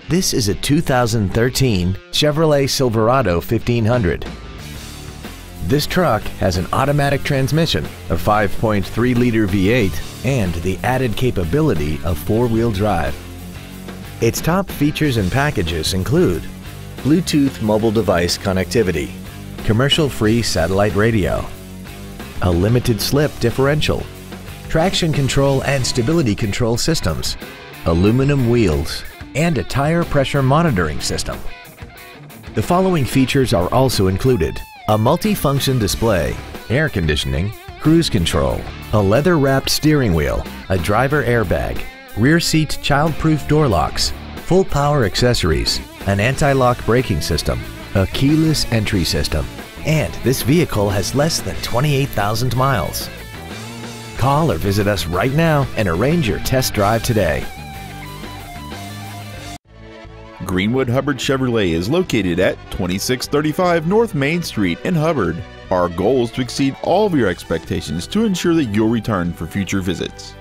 This is a 2013 Chevrolet Silverado 1500. This truck has an automatic transmission, a 5.3-liter V8, and the added capability of four-wheel drive. Its top features and packages include Bluetooth mobile device connectivity, commercial-free satellite radio, a limited slip differential, traction control and stability control systems, aluminum wheels, and a tire pressure monitoring system. The following features are also included: a multi-function display, air conditioning, cruise control, a leather-wrapped steering wheel, a driver airbag, rear seat child-proof door locks, full power accessories, an anti-lock braking system, a keyless entry system, and this vehicle has less than 28,000 miles. Call or visit us right now and arrange your test drive today. Greenwood Hubbard Chevrolet is located at 2635 North Main Street in Hubbard. Our goal is to exceed all of your expectations to ensure that you'll return for future visits.